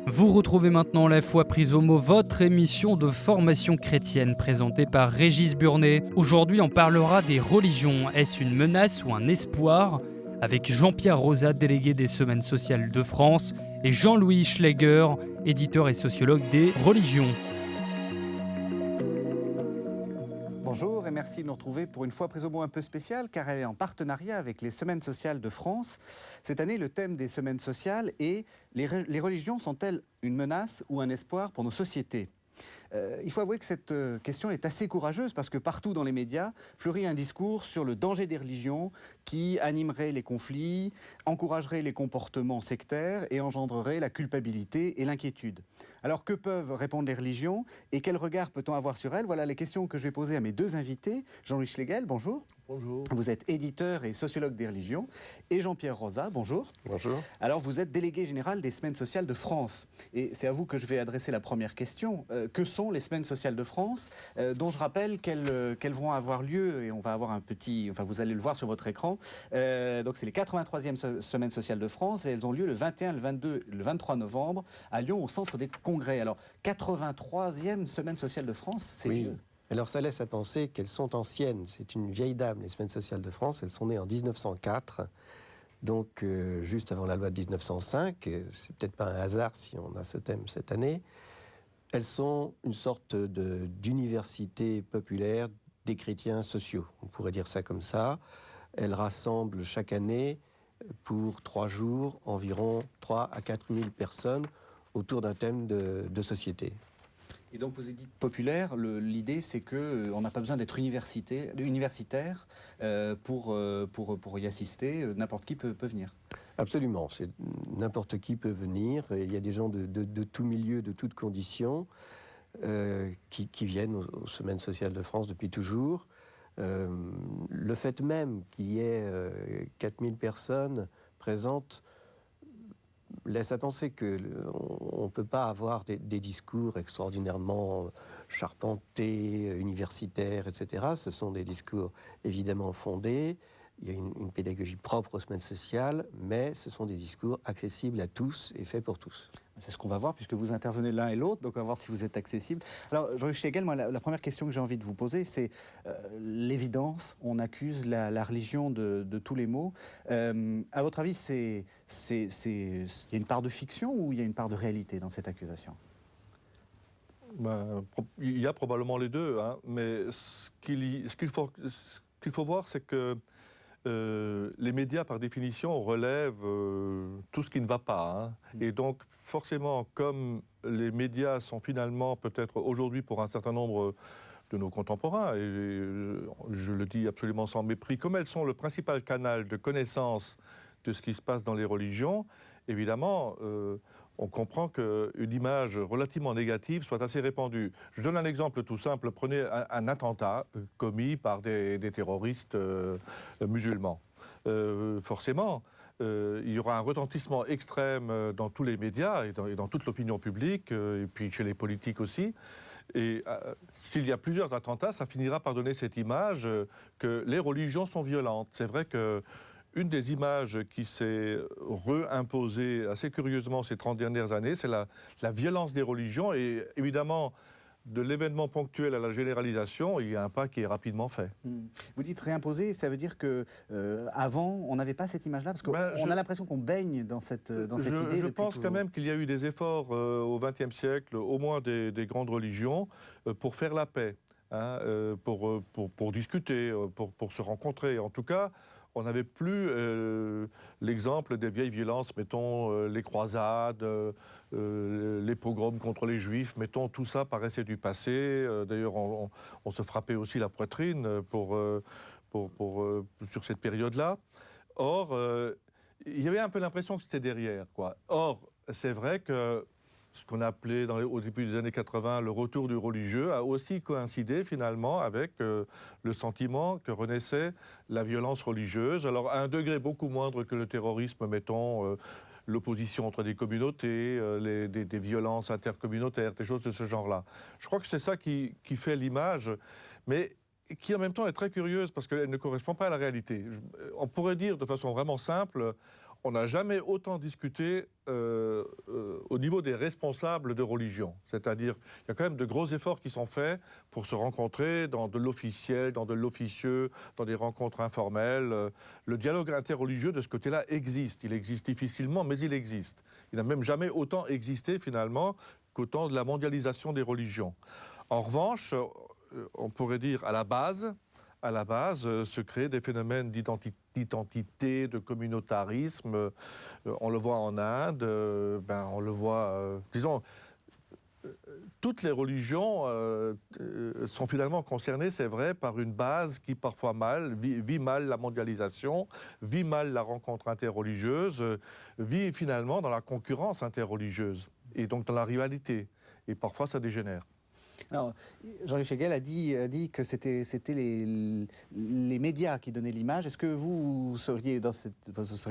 Vous retrouvez maintenant La Foi prise au mot, votre émission de formation chrétienne présentée par Régis Burnet. Aujourd'hui, on parlera des religions. Est-ce une menace ou un espoir? Avec Jean-Pierre Rosat, délégué des Semaines sociales de France, et Jean-Louis Schleger, éditeur et sociologue des religions. Bonjour et merci de nous retrouver pour une fois prise au mot un peu spéciale car elle est en partenariat avec les Semaines sociales de France. Cette année, le thème des Semaines sociales est les religions sont-elles une menace ou un espoir pour nos sociétés ? Il faut avouer que cette question est assez courageuse parce que partout dans les médias fleurit un discours sur le danger des religions qui animerait les conflits, encouragerait les comportements sectaires et engendrerait la culpabilité et l'inquiétude. Alors que peuvent répondre les religions et quel regard peut-on avoir sur elles? Voilà les questions que je vais poser à mes deux invités. Jean-Louis Schlegel, bonjour. Bonjour. Vous êtes éditeur et sociologue des religions. Et Jean-Pierre Rosat, bonjour. Bonjour. Alors vous êtes délégué général des Semaines sociales de France. Et c'est à vous que je vais adresser la première question. Que sont les Semaines sociales de France, dont je rappelle qu'elles vont avoir lieu, et on va avoir un petit... Enfin, vous allez le voir sur votre écran. Donc c'est les 83e Semaines sociales de France et elles ont lieu le 21, le 22, le 23 novembre à Lyon au centre des congrès. Alors 83e Semaines sociales de France, c'est vieux. Alors ça laisse à penser qu'elles sont anciennes. C'est une vieille dame, les Semaines sociales de France. Elles sont nées en 1904, donc juste avant la loi de 1905. C'est peut-être pas un hasard si on a ce thème cette année. Elles sont une sorte d'université populaire des chrétiens sociaux. On pourrait dire ça comme ça. Elles rassemblent chaque année pour 3 jours environ 3 à 4 000 personnes autour d'un thème de société. Et donc vous avez dit populaire, l'idée c'est qu'on n'a pas besoin d'être universitaire pour y assister, n'importe qui peut venir. Absolument, n'importe qui peut venir, et il y a des gens de tout milieu, de toutes conditions, qui viennent aux Semaines sociales de France depuis toujours. Le fait même qu'il y ait 4000 personnes présentes laisse à penser qu'on ne peut pas avoir des discours extraordinairement charpentés, universitaires, etc. Ce sont des discours évidemment fondés. Il y a une pédagogie propre aux semaines sociales, mais ce sont des discours accessibles à tous et faits pour tous. C'est ce qu'on va voir puisque vous intervenez l'un et l'autre, donc on va voir si vous êtes accessible. Alors Jean-Louis Schlegel, moi la première question que j'ai envie de vous poser, c'est l'évidence. On accuse la religion de tous les maux. À votre avis, il y a une part de fiction ou il y a une part de réalité dans cette accusation ? Il y a probablement les deux, hein, mais ce qu'il faut voir, c'est que les médias, par définition, relèvent tout ce qui ne va pas. Hein. Et donc, forcément, comme les médias sont finalement, peut-être aujourd'hui, pour un certain nombre de nos contemporains, et je le dis absolument sans mépris, comme elles sont le principal canal de connaissance de ce qui se passe dans les religions, évidemment, on comprend qu'une image relativement négative soit assez répandue. Je donne un exemple tout simple. Prenez un attentat commis par des terroristes musulmans. Forcément, il y aura un retentissement extrême dans tous les médias et dans toute l'opinion publique, et puis chez les politiques aussi. Et s'il y a plusieurs attentats, ça finira par donner cette image que les religions sont violentes. C'est vrai que une des images qui s'est réimposée assez curieusement ces 30 dernières années, c'est la violence des religions. Et évidemment, de l'événement ponctuel à la généralisation, il y a un pas qui est rapidement fait. Vous dites réimposer, ça veut dire qu'avant, on n'avait pas cette image-là? Parce qu'on a l'impression qu'on baigne dans cette idée. Je pense quand même qu'il y a eu des efforts au XXe siècle, au moins des grandes religions, pour faire la paix, hein, pour discuter, pour se rencontrer. En tout cas, on n'avait plus l'exemple des vieilles violences, mettons les croisades, les pogroms contre les juifs, mettons tout ça paraissait du passé. D'ailleurs, on se frappait aussi la poitrine sur cette période-là. Or, il y avait un peu l'impression que c'était derrière, quoi. Or, c'est vrai que ce qu'on appelait au début des années 80 le retour du religieux a aussi coïncidé finalement avec le sentiment que renaissait la violence religieuse. Alors à un degré beaucoup moindre que le terrorisme, mettons, l'opposition entre des communautés, des violences intercommunautaires, des choses de ce genre-là. Je crois que c'est ça qui fait l'image, mais qui en même temps est très curieuse parce qu'elle ne correspond pas à la réalité. On pourrait dire de façon vraiment simple, on n'a jamais autant discuté au niveau des responsables de religion. C'est-à-dire, il y a quand même de gros efforts qui sont faits pour se rencontrer dans de l'officiel, dans de l'officieux, dans des rencontres informelles. Le dialogue interreligieux, de ce côté-là, existe. Il existe difficilement, mais il existe. Il n'a même jamais autant existé, finalement, qu'au temps de la mondialisation des religions. En revanche, on pourrait dire à la base, se créent des phénomènes d'identité, de communautarisme. On le voit en Inde, on le voit, disons, toutes les religions sont finalement concernées, c'est vrai, par une base qui parfois vit mal la mondialisation, vit mal la rencontre interreligieuse, vit finalement dans la concurrence interreligieuse et donc dans la rivalité. Et parfois ça dégénère. Alors, Jean-Luc Schlegel a dit que c'était les médias qui donnaient l'image. Est-ce que vous seriez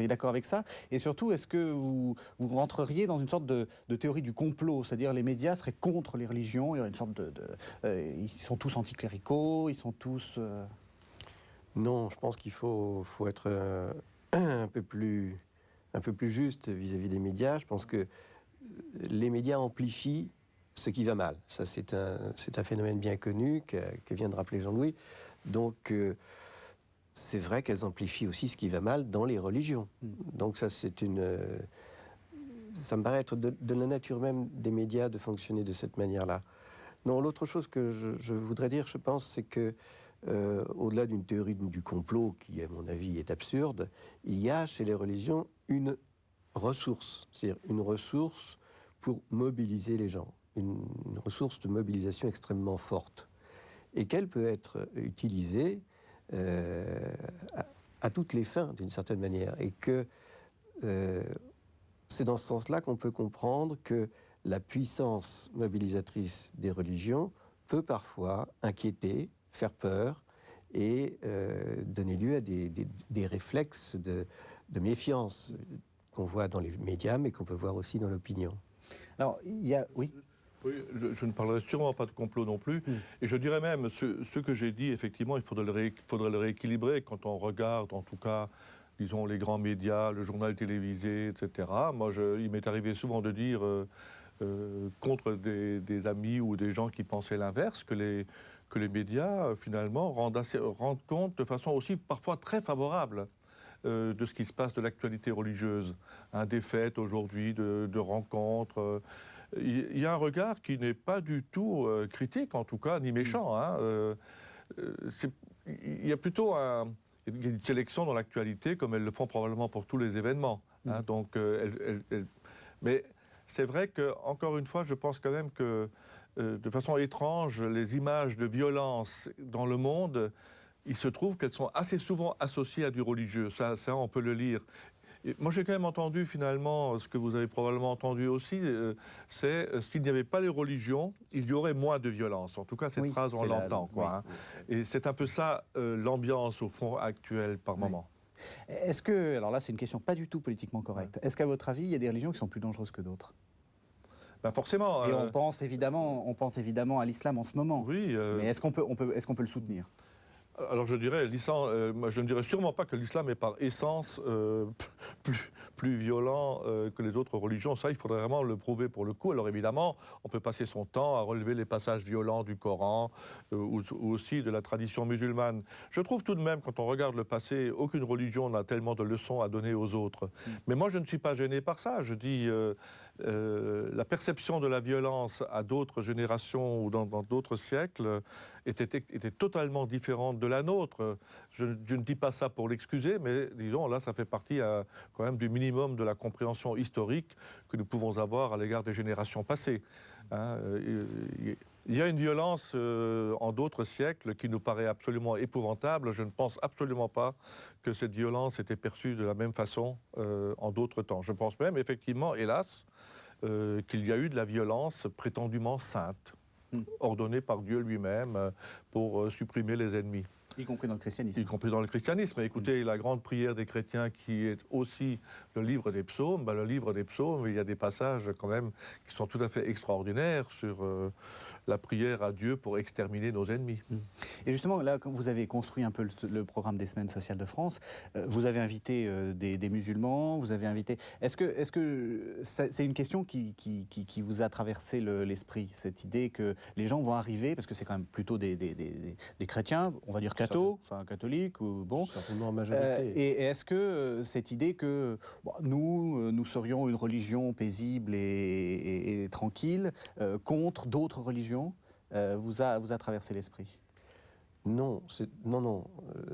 d'accord avec ça? Et surtout, est-ce que vous rentreriez dans une sorte de théorie du complot? C'est-à-dire les médias seraient contre les religions, il y aurait une sorte ils sont tous anticléricaux, ils sont tous... Non, je pense qu'il faut être un peu plus juste vis-à-vis des médias. Je pense que les médias amplifient ce qui va mal. Ça, c'est un phénomène bien connu que vient de rappeler Jean-Louis. Donc, c'est vrai qu'elles amplifient aussi ce qui va mal dans les religions. Donc, ça me paraît être de la nature même des médias de fonctionner de cette manière-là. Non, l'autre chose que je voudrais dire, je pense, c'est que au-delà d'une théorie du complot qui, à mon avis, est absurde, il y a chez les religions une ressource, c'est-à-dire une ressource pour mobiliser les gens. Une ressource de mobilisation extrêmement forte et qu'elle peut être utilisée à toutes les fins d'une certaine manière et que c'est dans ce sens-là qu'on peut comprendre que la puissance mobilisatrice des religions peut parfois inquiéter, faire peur et donner lieu à des réflexes de méfiance qu'on voit dans les médias mais qu'on peut voir aussi dans l'opinion. Alors, il y a... Oui. Oui, je ne parlerai sûrement pas de complot non plus. Et je dirais même, ce que j'ai dit, effectivement, il faudrait le rééquilibrer quand on regarde, en tout cas, disons, les grands médias, le journal télévisé, etc. Moi, il m'est arrivé souvent de dire, contre des amis ou des gens qui pensaient l'inverse, que les médias, finalement, rendent compte de façon aussi parfois très favorable de ce qui se passe de l'actualité religieuse, des fêtes aujourd'hui, de rencontres. Il y a un regard qui n'est pas du tout critique, en tout cas, ni méchant. Il y a plutôt une sélection dans l'actualité, comme elles le font probablement pour tous les événements. Donc, mais c'est vrai que, encore une fois, je pense quand même que, de façon étrange, les images de violence dans le monde, il se trouve qu'elles sont assez souvent associées à du religieux. Ça on peut le lire. Et moi, j'ai quand même entendu, finalement, ce que vous avez probablement entendu aussi, c'est s'il n'y avait pas les religions, il y aurait moins de violence. En tout cas, cette phrase, on l'entend. Et c'est un peu ça, l'ambiance, au fond, actuelle, par moment. Est-ce que, alors là, c'est une question pas du tout politiquement correcte, est-ce qu'à votre avis, il y a des religions qui sont plus dangereuses que d'autres? Forcément. Et on pense évidemment à l'islam en ce moment. Oui. Mais est-ce qu'on peut le soutenir? Alors je dirais, moi, je ne dirais sûrement pas que l'islam est par essence plus violent que les autres religions. Ça, il faudrait vraiment le prouver pour le coup. Alors évidemment, on peut passer son temps à relever les passages violents du Coran ou aussi de la tradition musulmane. Je trouve tout de même, quand on regarde le passé, aucune religion n'a tellement de leçons à donner aux autres. Mais moi, je ne suis pas gêné par ça. Je dis, la perception de la violence à d'autres générations ou dans d'autres siècles était totalement différente de la nôtre. Je ne dis pas ça pour l'excuser, mais disons, là, ça fait partie quand même du minimum de la compréhension historique que nous pouvons avoir à l'égard des générations passées. Il y a une violence en d'autres siècles qui nous paraît absolument épouvantable. Je ne pense absolument pas que cette violence était perçue de la même façon en d'autres temps. Je pense même, effectivement, hélas, qu'il y a eu de la violence prétendument sainte, ordonnée par Dieu lui-même pour supprimer les ennemis. Y compris dans le christianisme. Y compris dans le christianisme. Écoutez, la grande prière des chrétiens qui est aussi le livre des psaumes, le livre des psaumes, il y a des passages quand même qui sont tout à fait extraordinaires sur la prière à Dieu pour exterminer nos ennemis. Et justement, là, quand vous avez construit un peu le programme des Semaines sociales de France, vous avez invité des musulmans, vous avez invité... Est-ce que c'est une question qui vous a traversé l'esprit, cette idée que les gens vont arriver, parce que c'est quand même plutôt des chrétiens, on va dire catholiques, ou bon... Certainement en majorité. Et est-ce que cette idée que nous serions une religion paisible et tranquille contre d'autres religions vous a traversé l'esprit? Non, non.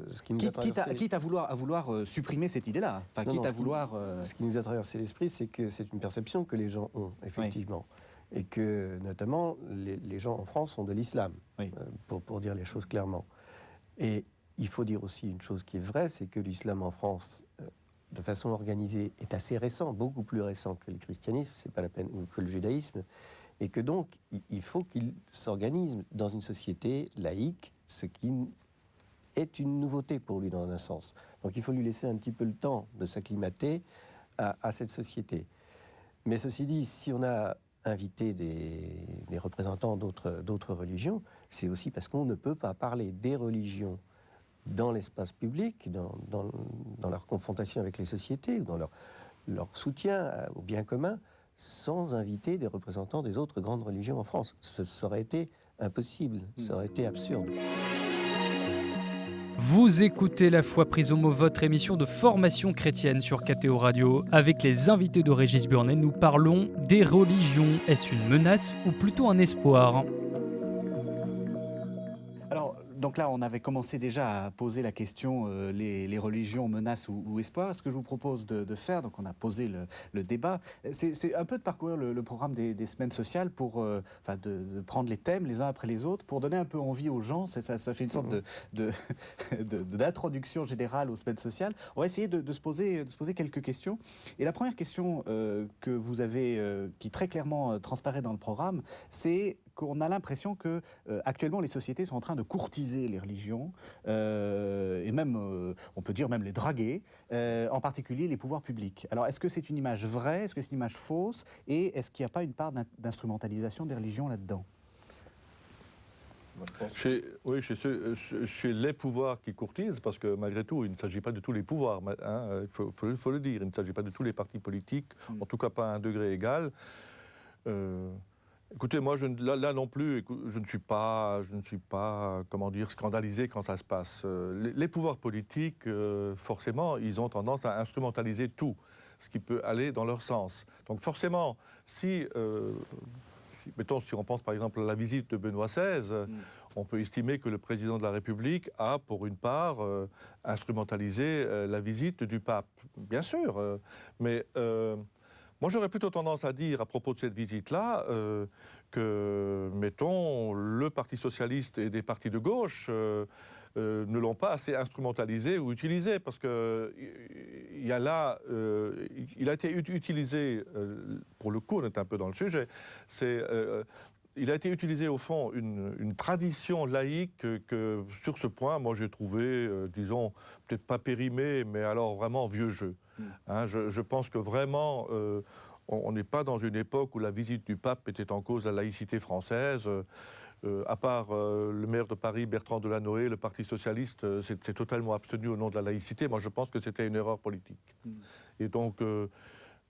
Ce qui nous a traversé... quitte à vouloir supprimer cette idée-là. Enfin, Non, quitte non, à vouloir... Ce qui nous a traversé l'esprit, c'est que c'est une perception que les gens ont, effectivement. Oui. Et que, notamment, les gens en France ont de l'islam, oui. Pour dire les choses clairement. Et il faut dire aussi une chose qui est vraie, c'est que l'islam en France, de façon organisée, est assez récent, beaucoup plus récent que le christianisme, c'est pas la peine, ou que le judaïsme, et que donc, il faut qu'il s'organise dans une société laïque, ce qui est une nouveauté pour lui dans un sens. Donc il faut lui laisser un petit peu le temps de s'acclimater à cette société. Mais ceci dit, si on a invité des représentants d'autres religions, c'est aussi parce qu'on ne peut pas parler des religions dans l'espace public, dans leur confrontation avec les sociétés, ou dans leur soutien au bien commun, sans inviter des représentants des autres grandes religions en France. Ça aurait été impossible, ça aurait été absurde. Vous écoutez La Foi prise au mot, votre émission de formation chrétienne sur KTO Radio. Avec les invités de Régis Burnet, nous parlons des religions. Est-ce une menace ou plutôt un espoir ? Donc là, on avait commencé déjà à poser la question les religions, menaces ou espoirs. Ce que je vous propose de faire, donc on a posé le débat, c'est un peu de parcourir le programme des semaines sociales pour de prendre les thèmes les uns après les autres, pour donner un peu envie aux gens. Ça fait une sorte d'introduction générale aux semaines sociales. On va essayer de se poser quelques questions. Et la première question que vous avez, qui très clairement transparaît dans le programme, c'est qu'on a l'impression que actuellement les sociétés sont en train de courtiser les religions et même, on peut dire même les draguer, en particulier les pouvoirs publics. Alors est-ce que c'est une image vraie, est-ce que c'est une image fausse, et est-ce qu'il n'y a pas une part d'instrumentalisation des religions là-dedans ? Chez les pouvoirs qui courtisent, parce que malgré tout, il ne s'agit pas de tous les pouvoirs, il faut le dire, il ne s'agit pas de tous les partis politiques, en tout cas pas à un degré égal. Écoutez, moi, là non plus, je ne suis pas, comment dire, scandalisé quand ça se passe. Les pouvoirs politiques, forcément, ils ont tendance à instrumentaliser tout, ce qui peut aller dans leur sens. Donc forcément, si on pense par exemple à la visite de Benoît XVI, on peut estimer que le président de la République a, pour une part, instrumentalisé la visite du pape. Bien sûr, mais... moi, j'aurais plutôt tendance à dire, à propos de cette visite-là, que, mettons, le Parti socialiste et des partis de gauche ne l'ont pas assez instrumentalisé ou utilisé, parce qu'il a été utilisé, pour le coup, on est un peu dans le sujet, il a été utilisé, au fond, une tradition laïque que, sur ce point, moi, j'ai trouvé, disons, peut-être pas périmée, mais alors vraiment vieux jeu. Je pense que vraiment, on n'est pas dans une époque où la visite du pape était en cause la laïcité française. À part le maire de Paris, Bertrand Delanoë, le Parti socialiste s'est totalement abstenu au nom de la laïcité. Moi, je pense que c'était une erreur politique. Et donc,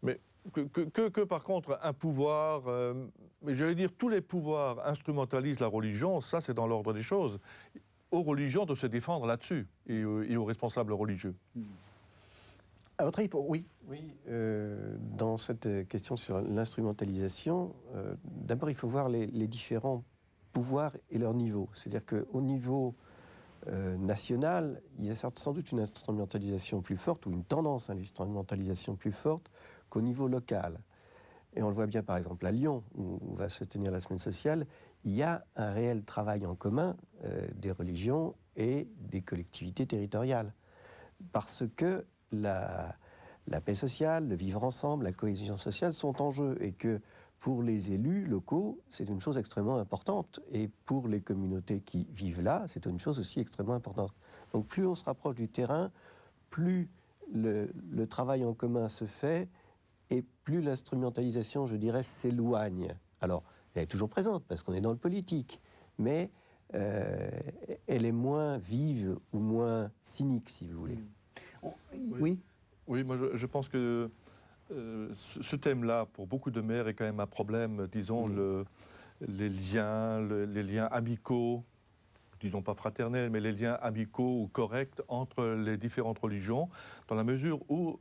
mais que par contre, un pouvoir, mais j'allais dire, tous les pouvoirs instrumentalisent la religion, ça, c'est dans l'ordre des choses. Aux religions de se défendre là-dessus, et aux responsables religieux. À votre avis, oui. Oui, dans cette question sur l'instrumentalisation, d'abord il faut voir les différents pouvoirs et leur niveau. C'est-à-dire qu'au niveau national, il y a sans doute une instrumentalisation plus forte, ou une tendance à l'instrumentalisation plus forte qu'au niveau local. Et on le voit bien par exemple à Lyon, où va se tenir la semaine sociale, il y a un réel travail en commun des religions et des collectivités territoriales. Parce que la paix sociale, le vivre ensemble, la cohésion sociale sont en jeu, et que pour les élus locaux, c'est une chose extrêmement importante, et pour les communautés qui vivent là, c'est une chose aussi extrêmement importante. Donc plus on se rapproche du terrain, plus le travail en commun se fait, et plus l'instrumentalisation, je dirais, s'éloigne. Alors, Elle est toujours présente parce qu'on est dans le politique. Mais elle est moins vive ou moins cynique, si vous voulez. Oui. Oui, moi je pense que ce thème-là, pour beaucoup de maires, est quand même un problème, disons, les liens amicaux, disons pas fraternels, mais les liens amicaux ou corrects entre les différentes religions, dans la mesure où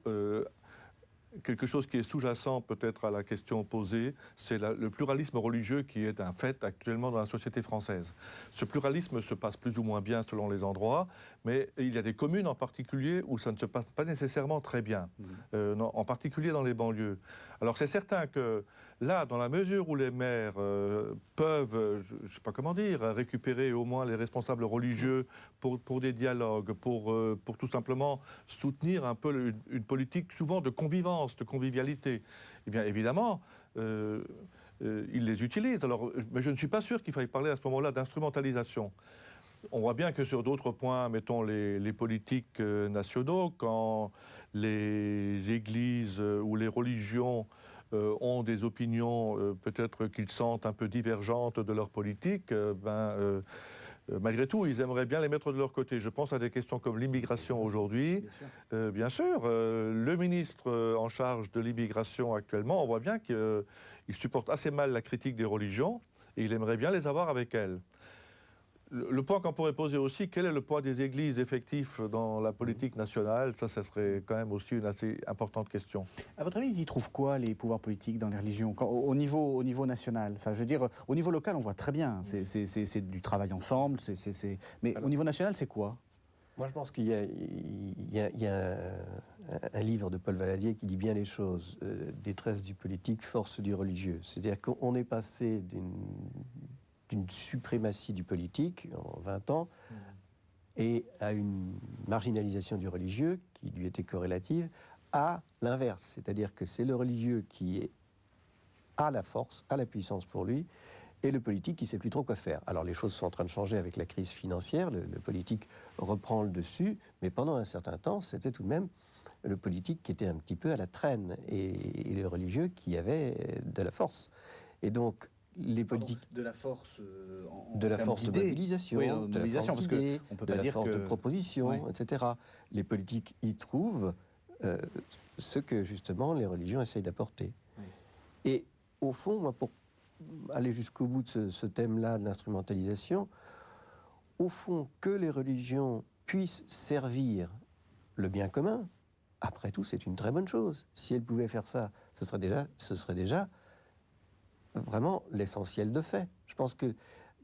quelque chose qui est sous-jacent peut-être à la question posée, c'est le pluralisme religieux qui est un fait actuellement dans la société française. Ce pluralisme se passe plus ou moins bien selon les endroits, mais il y a des communes en particulier où ça ne se passe pas nécessairement très bien, en particulier dans les banlieues. Alors c'est certain que là, dans la mesure où les maires peuvent, je ne sais pas comment dire, récupérer au moins les responsables religieux pour des dialogues, pour tout simplement soutenir un peu une politique souvent de convivence, de convivialité, eh bien évidemment, ils les utilisent. Alors, mais je ne suis pas sûr qu'il faille parler à ce moment-là d'instrumentalisation. On voit bien que sur d'autres points, mettons les politiques nationaux, quand les églises ou les religions ont des opinions peut-être qu'ils sentent un peu divergentes de leur politique, malgré tout, ils aimeraient bien les mettre de leur côté. Je pense à des questions comme l'immigration aujourd'hui. Bien sûr, le ministre en charge de l'immigration actuellement, on voit bien qu'il supporte assez mal la critique des religions et il aimerait bien les avoir avec elles. Le point qu'on pourrait poser aussi, quel est le poids des églises effectifs dans la politique nationale? Ça serait quand même aussi une assez importante question. À votre avis, ils y trouvent quoi, les pouvoirs politiques dans les religions, au niveau national? Enfin, je veux dire, au niveau local, on voit très bien, c'est du travail ensemble, mais alors, au niveau national, c'est quoi? Moi, je pense qu'il y a un livre de Paul Valadier qui dit bien les choses. Détresse du politique, force du religieux. C'est-à-dire qu'on est passé d'une suprématie du politique en 20 ans et à une marginalisation du religieux qui lui était corrélative à l'inverse. C'est-à-dire que c'est le religieux qui a la force, a la puissance pour lui et le politique qui ne sait plus trop quoi faire. Alors les choses sont en train de changer avec la crise financière, le politique reprend le dessus, mais pendant un certain temps, c'était tout de même le politique qui était un petit peu à la traîne et le religieux qui avait de la force. Et donc, les politiques de la force de la force de mobilisation, oui, de la force parce d'idée, qu'on peut de pas la dire force que... de proposition, etc. Les politiques y trouvent ce que justement les religions essayent d'apporter. Oui. Et au fond, moi, pour aller jusqu'au bout de ce thème-là de l'instrumentalisation, au fond, que les religions puissent servir le bien commun, après tout, c'est une très bonne chose. Si elles pouvaient faire ça, ce serait déjà vraiment l'essentiel de fait. Je pense qu'il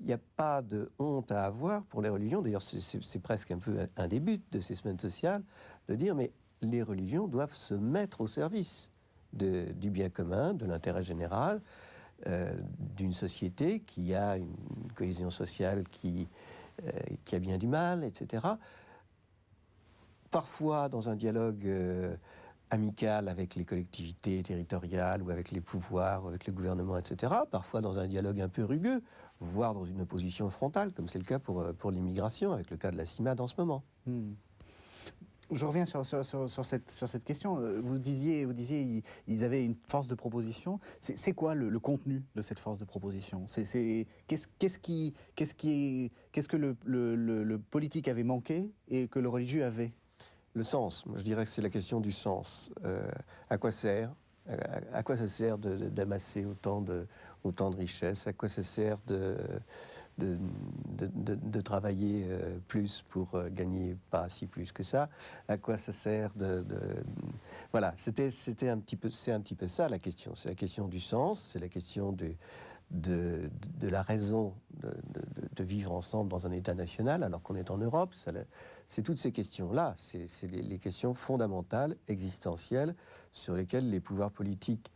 n'y a pas de honte à avoir pour les religions. D'ailleurs, c'est presque un peu un des buts de ces semaines sociales, de dire, mais les religions doivent se mettre au service du bien commun, de l'intérêt général, d'une société qui a une cohésion sociale qui a bien du mal, etc. Parfois, dans un dialogue amical avec les collectivités territoriales ou avec les pouvoirs, ou avec le gouvernement, etc. Parfois dans un dialogue un peu rugueux, voire dans une opposition frontale, comme c'est le cas pour l'immigration, avec le cas de la CIMAD en ce moment. Je reviens sur cette question. Vous disiez ils avaient une force de proposition. C'est quoi le contenu de cette force de proposition? Qu'est-ce que le politique avait manqué et que le religieux avait? Le sens, moi je dirais que c'est la question du sens. À quoi sert? À quoi ça sert d'amasser autant de richesses? À quoi ça sert de travailler plus pour gagner pas si plus que ça? À quoi ça sert Voilà, c'est un petit peu ça la question. C'est la question du sens, c'est la question de la raison de vivre ensemble dans un État national alors qu'on est en Europe. C'est toutes ces questions-là, c'est les questions fondamentales, existentielles, sur lesquelles les pouvoirs politiques,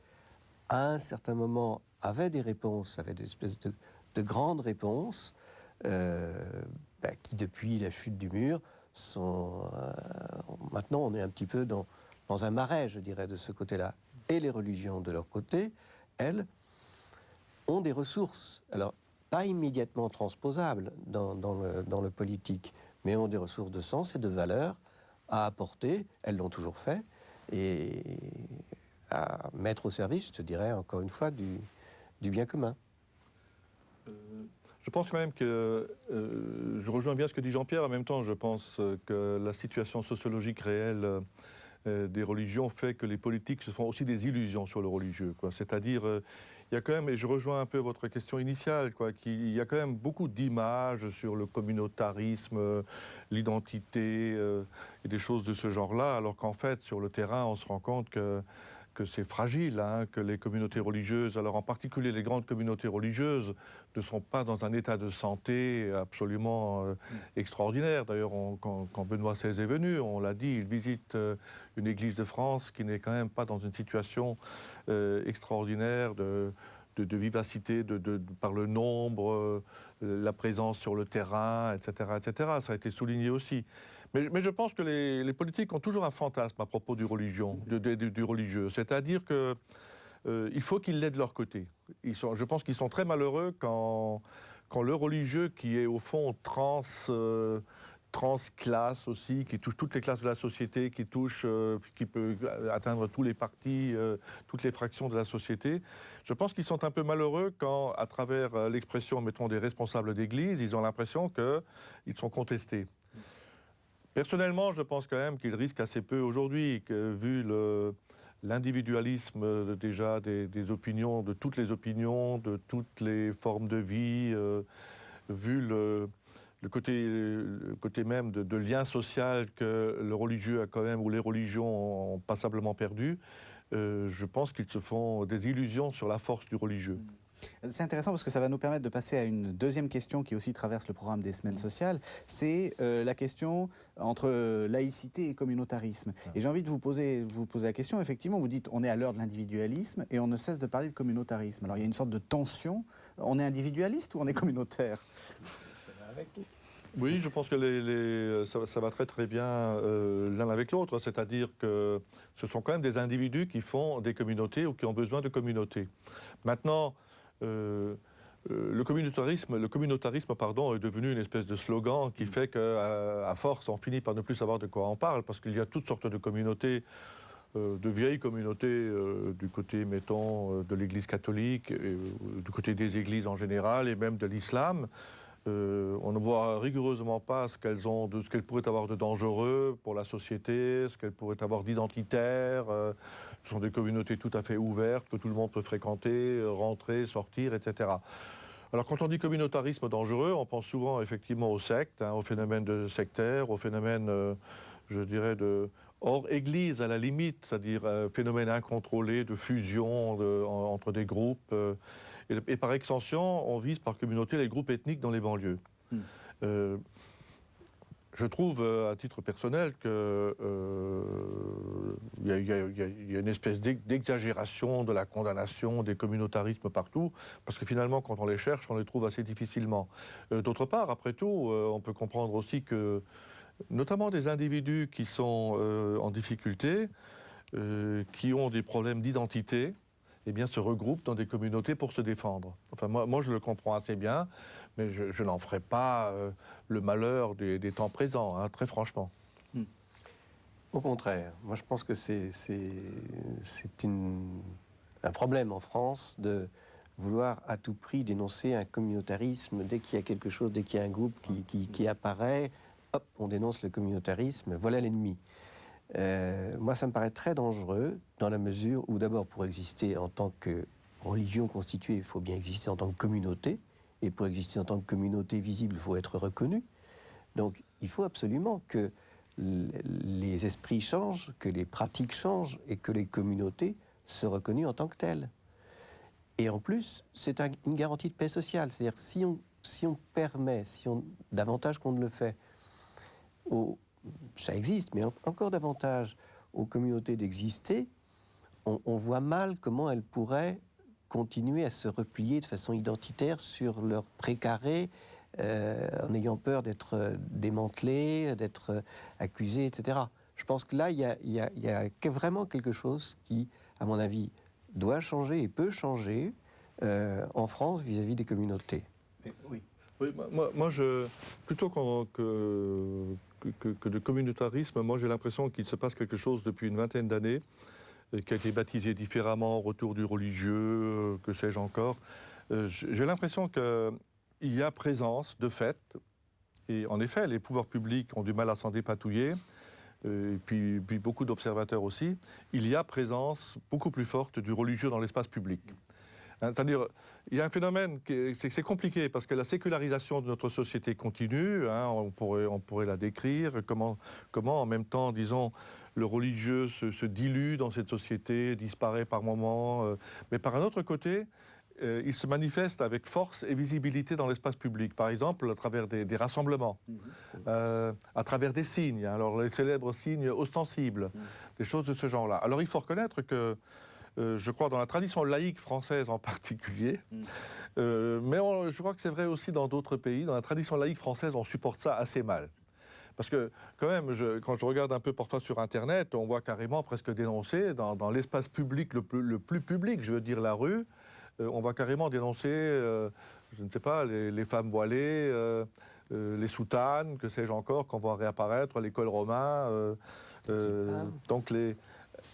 à un certain moment, avaient des réponses, avaient des espèces de grandes réponses, qui, depuis la chute du mur, sont... maintenant, on est un petit peu dans un marais, je dirais, de ce côté-là. Et les religions, de leur côté, elles, ont des ressources, alors pas immédiatement transposables dans le politique, mais ont des ressources de sens et de valeur à apporter, elles l'ont toujours fait, et à mettre au service, je te dirais encore une fois, du bien commun. Je pense quand même que, je rejoins bien ce que dit Jean-Pierre, en même temps je pense que la situation sociologique réelle des religions fait que les politiques se font aussi des illusions sur le religieux. C'est-à-dire, il y a quand même, et je rejoins un peu votre question initiale, qu'il y a quand même beaucoup d'images sur le communautarisme, l'identité et des choses de ce genre-là, alors qu'en fait, sur le terrain, on se rend compte que c'est fragile, que les communautés religieuses, alors en particulier les grandes communautés religieuses, ne sont pas dans un état de santé absolument extraordinaire. D'ailleurs, quand Benoît XVI est venu, on l'a dit, il visite une église de France qui n'est quand même pas dans une situation extraordinaire de vivacité par le nombre, la présence sur le terrain, etc., etc. Ça a été souligné aussi. Mais je pense que les politiques ont toujours un fantasme à propos du religieux. C'est-à-dire qu'il faut qu'ils l'aient de leur côté. Je pense qu'ils sont très malheureux quand le religieux, qui est au fond transclasse aussi, qui touche toutes les classes de la société, qui peut atteindre tous les partis, toutes les fractions de la société. Je pense qu'ils sont un peu malheureux quand, à travers l'expression, mettons, des responsables d'église, ils ont l'impression qu'ils sont contestés. Personnellement, je pense quand même qu'ils risquent assez peu aujourd'hui, vu l'individualisme déjà des opinions, de toutes les formes de vie, vu le côté même de lien social que le religieux a quand même, ou les religions ont passablement perdu, je pense qu'ils se font des illusions sur la force du religieux. C'est intéressant parce que ça va nous permettre de passer à une deuxième question qui aussi traverse le programme des semaines sociales. C'est la question entre laïcité et communautarisme. Et j'ai envie de vous poser la question. Effectivement, vous dites on est à l'heure de l'individualisme et on ne cesse de parler de communautarisme. Alors il y a une sorte de tension. On est individualiste ou on est communautaire ? Oui, je pense que ça va très très bien l'un avec l'autre. C'est-à-dire que ce sont quand même des individus qui font des communautés ou qui ont besoin de communautés. Maintenant, le communautarisme, est devenu une espèce de slogan qui fait qu'à force, on finit par ne plus savoir de quoi on parle, parce qu'il y a toutes sortes de communautés, de vieilles communautés du côté, mettons, de l'Église catholique, du côté des églises en général, et même de l'islam. On ne voit rigoureusement pas ce qu'elles pourraient avoir de dangereux pour la société, ce qu'elles pourraient avoir d'identitaire. Ce sont des communautés tout à fait ouvertes, que tout le monde peut fréquenter, rentrer, sortir, etc. Alors quand on dit communautarisme dangereux, on pense souvent effectivement aux sectes, au phénomène de sectaire, au phénomène, je dirais, hors Église à la limite, c'est-à-dire phénomène incontrôlé de fusion entre des groupes. Et par extension, on vise par communauté les groupes ethniques dans les banlieues. Je trouve, à titre personnel, qu'il y a une espèce d'exagération de la condamnation des communautarismes partout, parce que finalement, quand on les cherche, on les trouve assez difficilement. D'autre part, après tout, on peut comprendre aussi que, notamment des individus qui sont en difficulté, qui ont des problèmes d'identité, eh bien, se regroupent dans des communautés pour se défendre. Enfin, moi je le comprends assez bien, mais je n'en ferai pas le malheur des temps présents, très franchement. Au contraire, moi je pense que c'est un problème en France de vouloir à tout prix dénoncer un communautarisme. Dès qu'il y a quelque chose, dès qu'il y a un groupe qui apparaît, hop, on dénonce le communautarisme, voilà l'ennemi. Moi, ça me paraît très dangereux dans la mesure où, d'abord, pour exister en tant que religion constituée, il faut bien exister en tant que communauté. Et pour exister en tant que communauté visible, il faut être reconnu. Donc, il faut absolument que les esprits changent, que les pratiques changent et que les communautés soient reconnues en tant que telles. Et en plus, c'est une garantie de paix sociale. C'est-à-dire, si on permet, davantage qu'on ne le fait, ça existe, mais encore davantage aux communautés d'exister, on voit mal comment elles pourraient continuer à se replier de façon identitaire sur leur précaré, en ayant peur d'être démantelées, d'être accusées, etc. Je pense que là, il y a vraiment quelque chose qui, à mon avis, doit changer et peut changer en France vis-à-vis des communautés. Oui. Oui, moi plutôt que de communautarisme, moi j'ai l'impression qu'il se passe quelque chose depuis une vingtaine d'années, qui a été baptisé différemment, retour du religieux, que sais-je encore. J'ai l'impression que il y a présence, de fait, et en effet, les pouvoirs publics ont du mal à s'en dépatouiller, et puis beaucoup d'observateurs aussi, il y a présence beaucoup plus forte du religieux dans l'espace public. C'est-à-dire, il y a un phénomène, c'est compliqué, parce que la sécularisation de notre société continue, on pourrait la décrire, comment en même temps, disons, le religieux se dilue dans cette société, disparaît par moments, mais par un autre côté, il se manifeste avec force et visibilité dans l'espace public, par exemple à travers des rassemblements, à travers des signes, alors les célèbres signes ostensibles, des choses de ce genre-là. Alors il faut reconnaître que, je crois, dans la tradition laïque française en particulier, mais je crois que c'est vrai aussi dans d'autres pays, dans la tradition laïque française, on supporte ça assez mal. Parce que, quand même, quand je regarde un peu parfois sur Internet, on voit carrément presque dénoncer, dans l'espace public le plus public, je veux dire la rue, on va carrément dénoncer, je ne sais pas, les femmes voilées, les soutanes, que sais-je encore, qu'on voit réapparaître, les cols romains, donc les...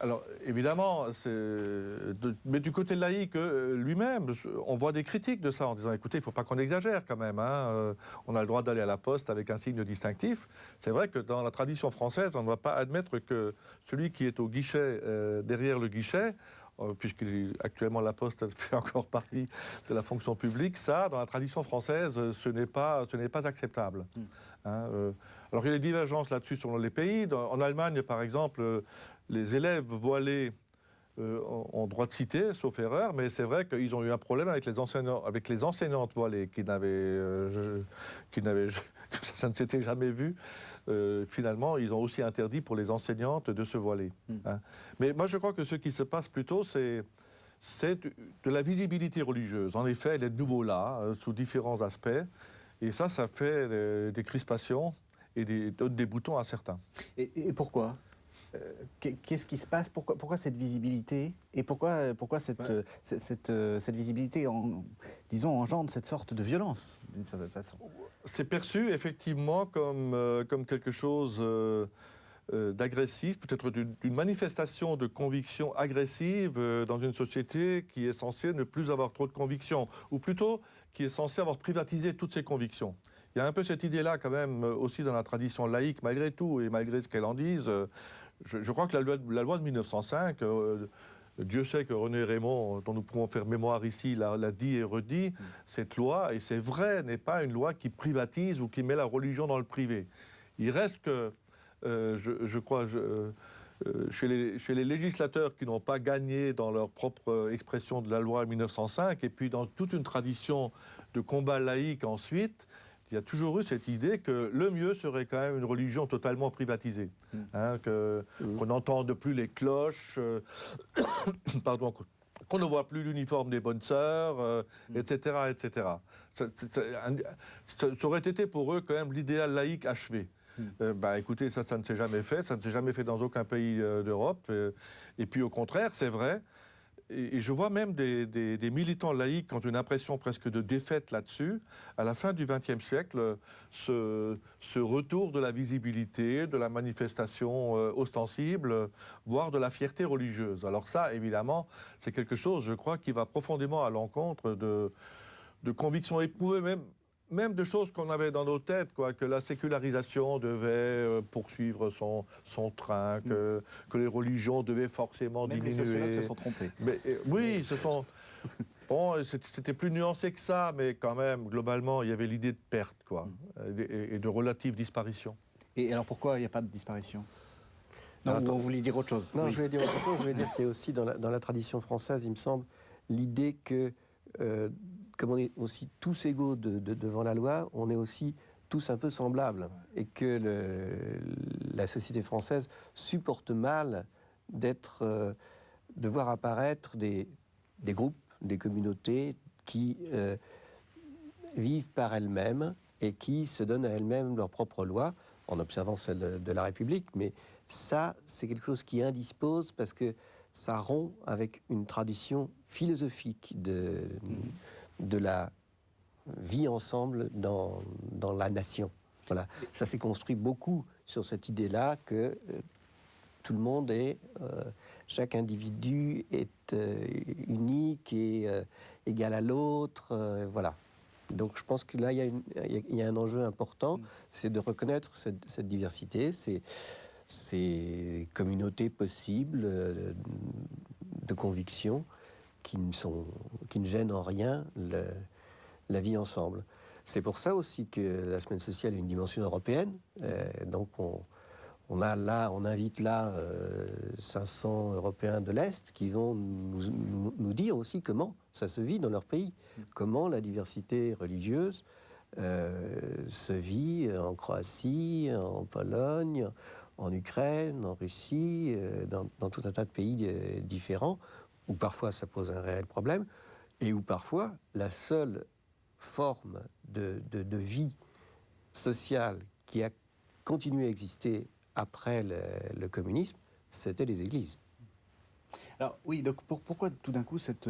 Alors, évidemment, mais du côté laïque lui-même, on voit des critiques de ça en disant, écoutez, il ne faut pas qu'on exagère quand même. On a le droit d'aller à la poste avec un signe distinctif. C'est vrai que dans la tradition française, on ne doit pas admettre que celui qui est au guichet, derrière le guichet, puisqu'actuellement la Poste fait encore partie de la fonction publique, ça, dans la tradition française, ce n'est pas acceptable. Alors il y a des divergences là-dessus selon les pays. En Allemagne, par exemple, les élèves voilés ont droit de citer, sauf erreur, mais c'est vrai qu'ils ont eu un problème avec les enseignantes voilées qui n'avaient ça ne s'était jamais vu. Finalement, ils ont aussi interdit pour les enseignantes de se voiler. Mais moi, je crois que ce qui se passe plutôt, c'est de la visibilité religieuse. En effet, elle est de nouveau là, sous différents aspects. Et ça fait des crispations et donne des boutons à certains. Et pourquoi qu'est-ce qui se passe? Pourquoi cette visibilité? Et pourquoi cette visibilité, disons, engendre cette sorte de violence, d'une certaine façon? C'est perçu effectivement comme quelque chose d'agressif, peut-être d'une manifestation de conviction agressive dans une société qui est censée ne plus avoir trop de convictions, ou plutôt qui est censée avoir privatisé toutes ses convictions. Il y a un peu cette idée-là quand même aussi dans la tradition laïque, malgré tout, et malgré ce qu'elle en dise. Je crois que la loi de 1905, Dieu sait que René Raymond, dont nous pouvons faire mémoire ici, l'a dit et redit, cette loi, et c'est vrai, n'est pas une loi qui privatise ou qui met la religion dans le privé. Il reste que, je crois, chez les législateurs qui n'ont pas gagné dans leur propre expression de la loi 1905, et puis dans toute une tradition de combat laïque ensuite, il y a toujours eu cette idée que le mieux serait quand même une religion totalement privatisée. Qu'on n'entende plus les cloches, pardon, qu'on ne voit plus l'uniforme des bonnes sœurs, etc., etc. Ça aurait été pour eux quand même l'idéal laïque achevé. Écoutez, ça ne s'est jamais fait, ça ne s'est jamais fait dans aucun pays d'Europe. Et puis au contraire, c'est vrai, et je vois même des militants laïcs qui ont une impression presque de défaite là-dessus. À la fin du XXe siècle, ce retour de la visibilité, de la manifestation ostensible, voire de la fierté religieuse. Alors ça, évidemment, c'est quelque chose, je crois, qui va profondément à l'encontre de convictions éprouvées, même de choses qu'on avait dans nos têtes, que la sécularisation devait poursuivre son train, que les religions devaient forcément diminuer. Les sociologues se sont trompés. Mais, oui, bon, c'était plus nuancé que ça, mais quand même, globalement, il y avait l'idée de perte, et de relative disparition. Et alors pourquoi il n'y a pas de disparition? Non, vous vouliez dire autre chose? Non, je voulais dire autre chose. Je voulais dire qu'il y a aussi dans la tradition française, il me semble, l'idée que comme on est aussi tous égaux devant la loi, on est aussi tous un peu semblables. Et que la société française supporte mal de voir apparaître des groupes, des communautés qui vivent par elles-mêmes et qui se donnent à elles-mêmes leur propre loi, en observant celle de la République. Mais ça, c'est quelque chose qui indispose parce que ça rompt avec une tradition philosophique de la vie ensemble dans la nation. Voilà. Ça s'est construit beaucoup sur cette idée-là que tout le monde chaque individu est unique et égal à l'autre. Voilà. Donc je pense que là, il y a un enjeu important, c'est de reconnaître cette diversité, ces communautés possibles de convictions qui ne gênent en rien la vie ensemble. C'est pour ça aussi que la semaine sociale a une dimension européenne. Donc on invite là 500 Européens de l'Est qui vont nous dire aussi comment ça se vit dans leur pays, comment la diversité religieuse se vit en Croatie, en Pologne, en Ukraine, en Russie, dans tout un tas de pays différents, où parfois ça pose un réel problème, et où parfois la seule forme de vie sociale qui a continué à exister après le communisme, c'était les églises. Alors oui, donc pourquoi tout d'un coup cette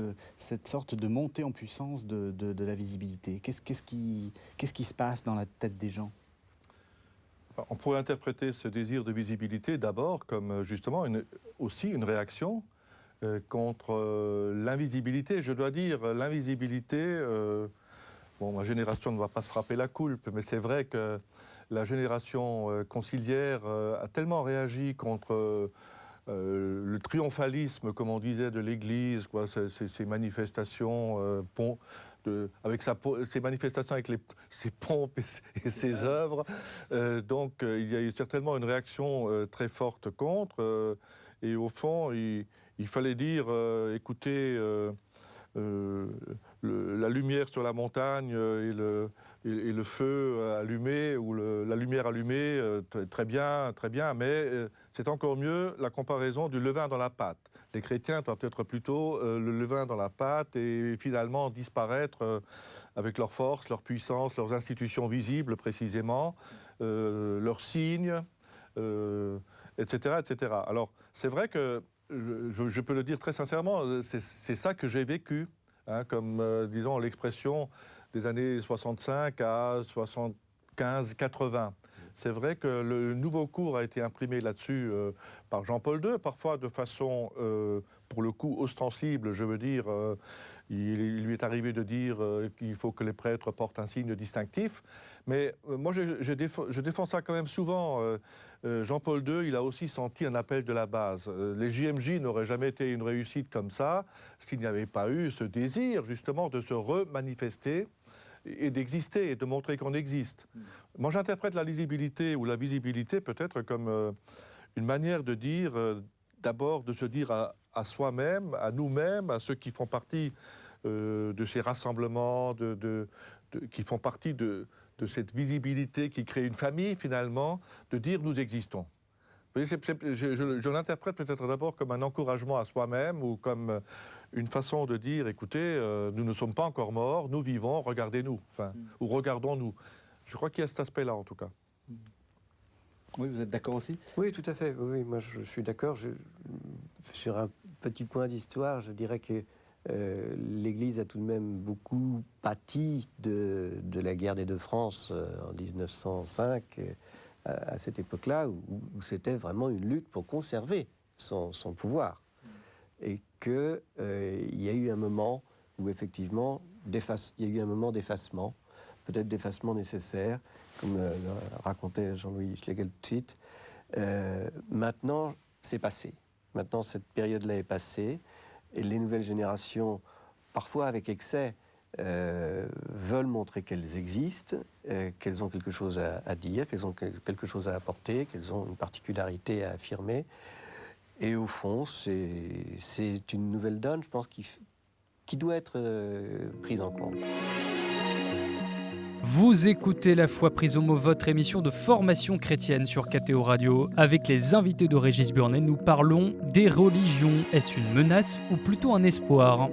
sorte de montée en puissance de la visibilité? Qu'est-ce qui se passe dans la tête des gens? On pourrait interpréter ce désir de visibilité d'abord comme justement aussi une réaction contre l'invisibilité. Je dois dire, l'invisibilité, ma génération ne va pas se frapper la coulpe, mais c'est vrai que la génération conciliaire a tellement réagi contre le triomphalisme, comme on disait, de l'Église, ces manifestations, ces manifestations avec ses pompes et ses œuvres. Donc il y a eu certainement une réaction très forte contre. Et au fond, il fallait dire, écoutez, la lumière sur la montagne et le feu allumé, ou la lumière allumée, très bien, mais c'est encore mieux la comparaison du levain dans la pâte. Les chrétiens doivent être plutôt le levain dans la pâte et finalement disparaître avec leur force, leur puissance, leurs institutions visibles précisément, leurs signes, etc., etc. Alors c'est vrai que, je peux le dire très sincèrement, c'est ça que j'ai vécu. Comme, disons, l'expression des années 65 à 75-80. C'est vrai que le nouveau cours a été imprimé là-dessus par Jean-Paul II, parfois de façon, pour le coup, ostensible, je veux dire. Il lui est arrivé de dire qu'il faut que les prêtres portent un signe distinctif. Mais moi, je défends ça quand même souvent. Jean-Paul II, il a aussi senti un appel de la base. Les JMJ n'auraient jamais été une réussite comme ça s'il n'y avait pas eu ce désir, justement, de se remanifester et d'exister et de montrer qu'on existe. Moi, j'interprète la lisibilité ou la visibilité peut-être comme une manière de dire, d'abord de se dire à soi-même, à nous-mêmes, à ceux qui font partie de ces rassemblements, qui font partie de cette visibilité qui crée une famille finalement, de dire nous existons. Vous voyez, je l'interprète peut-être d'abord comme un encouragement à soi-même ou comme une façon de dire, écoutez, nous ne sommes pas encore morts, nous vivons, regardez-nous, ou regardons-nous. Je crois qu'il y a cet aspect-là en tout cas. Oui, vous êtes d'accord aussi? Oui, tout à fait. Oui, moi je suis d'accord. Sur un petit point d'histoire, je dirais que l'Église a tout de même beaucoup pâti de la guerre des deux France en 1905, à cette époque-là, où c'était vraiment une lutte pour conserver son pouvoir. Et qu'il y a eu un moment où effectivement, il y a eu un moment d'effacement, peut-être d'effacement nécessaire, comme racontait Jean-Louis Schlegel tout de suite. Maintenant, c'est passé. Maintenant, cette période-là est passée. Et les nouvelles générations, parfois avec excès, veulent montrer qu'elles existent, qu'elles ont quelque chose à dire, qu'elles ont quelque chose à apporter, qu'elles ont une particularité à affirmer. Et au fond, c'est une nouvelle donne, je pense, qui doit être prise en compte. Vous écoutez La Foi prise au mot, votre émission de formation chrétienne sur KTO Radio. Avec les invités de Régis Burnet, nous parlons des religions. Est-ce une menace ou plutôt un espoir ?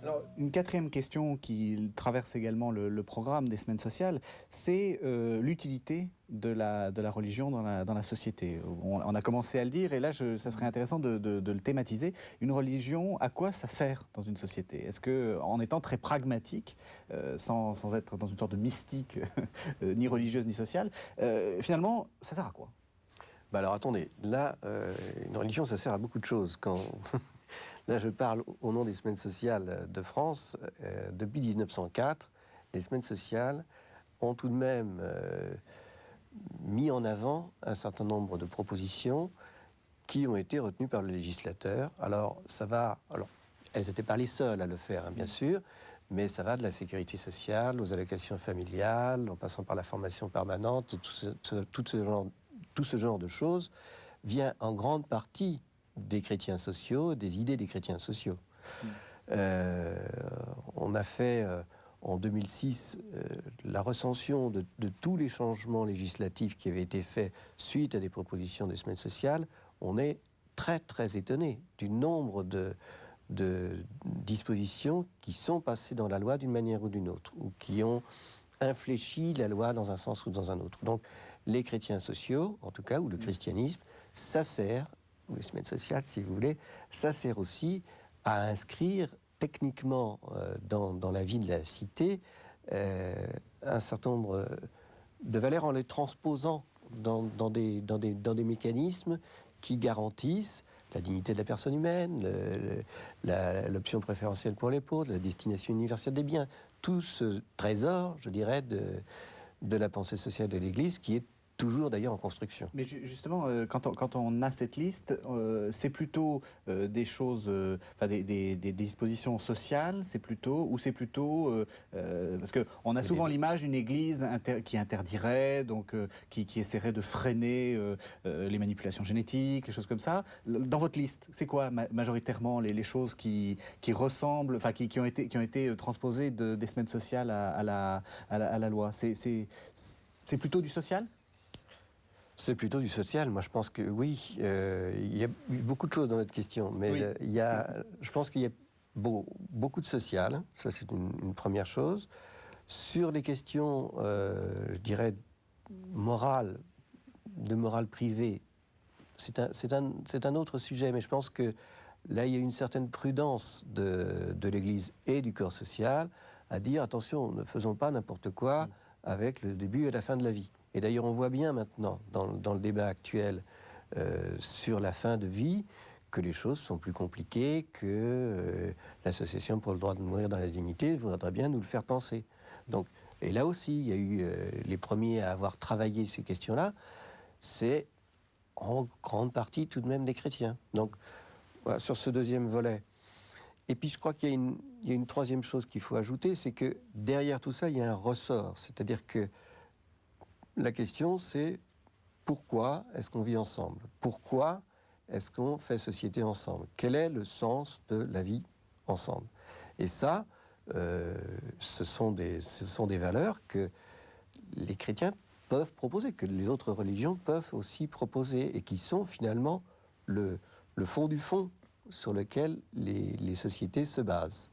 Alors, une quatrième question qui traverse également le programme des semaines sociales, c'est l'utilité de la religion dans la société. On a commencé à le dire, et là, ça serait intéressant de le thématiser. Une religion, à quoi ça sert dans une société? Est-ce qu'en étant très pragmatique, sans être dans une sorte de mystique, ni religieuse ni sociale, finalement, ça sert à quoi? Alors attendez, là, une religion, ça sert à beaucoup de choses. Là, je parle au nom des semaines sociales de France. Depuis 1904, les semaines sociales ont tout de même mis en avant un certain nombre de propositions qui ont été retenues par le législateur. Alors, elles n'étaient pas les seules à le faire, hein, bien sûr, mais ça va de la sécurité sociale aux allocations familiales, en passant par la formation permanente, tout ce genre de choses vient en grande partie des chrétiens sociaux, des idées des chrétiens sociaux. On a fait en 2006 la recension de tous les changements législatifs qui avaient été faits suite à des propositions des semaines sociales. On est très très étonné du nombre de dispositions qui sont passées dans la loi d'une manière ou d'une autre, ou qui ont infléchi la loi dans un sens ou dans un autre. Donc les chrétiens sociaux, en tout cas, ou le christianisme, ça sert, ou les semaines sociales si vous voulez, ça sert aussi à inscrire techniquement dans la vie de la cité un certain nombre de valeurs en les transposant dans des mécanismes qui garantissent la dignité de la personne humaine, l'option préférentielle pour les pauvres, la destination universelle des biens. Tout ce trésor, je dirais, de la pensée sociale de l'Église qui est toujours d'ailleurs en construction. Mais justement, quand on a cette liste, c'est plutôt des choses, des dispositions sociales, c'est plutôt parce qu'on a souvent l'image d'une église qui interdirait, donc qui essaierait de freiner les manipulations génétiques, les choses comme ça. Dans votre liste, c'est quoi majoritairement les choses qui ressemblent, qui ont été transposées des semaines sociales à la loi? C'est plutôt du social? C'est plutôt du social. Moi, je pense que oui. Il y a beaucoup de choses dans votre question, mais oui. Je pense qu'il y a beaucoup de social. Ça, c'est une première chose. Sur les questions, je dirais, morales, de morale privée, c'est un autre sujet, mais je pense que là, il y a une certaine prudence de l'Église et du corps social à dire, attention, ne faisons pas n'importe quoi avec le début et la fin de la vie. Et d'ailleurs, on voit bien maintenant, dans le débat actuel sur la fin de vie, que les choses sont plus compliquées, que l'Association pour le droit de mourir dans la dignité voudrait bien nous le faire penser. Donc, et là aussi, il y a eu les premiers à avoir travaillé ces questions-là, c'est en grande partie tout de même des chrétiens. Donc, voilà, sur ce deuxième volet. Et puis, je crois qu'il y a une troisième chose qu'il faut ajouter, c'est que derrière tout ça, il y a un ressort. C'est-à-dire que la question, c'est pourquoi est-ce qu'on vit ensemble? Pourquoi est-ce qu'on fait société ensemble? Quel est le sens de la vie ensemble? Et ça, ce sont des valeurs que les chrétiens peuvent proposer, que les autres religions peuvent aussi proposer, et qui sont finalement le fond du fond sur lequel les sociétés se basent,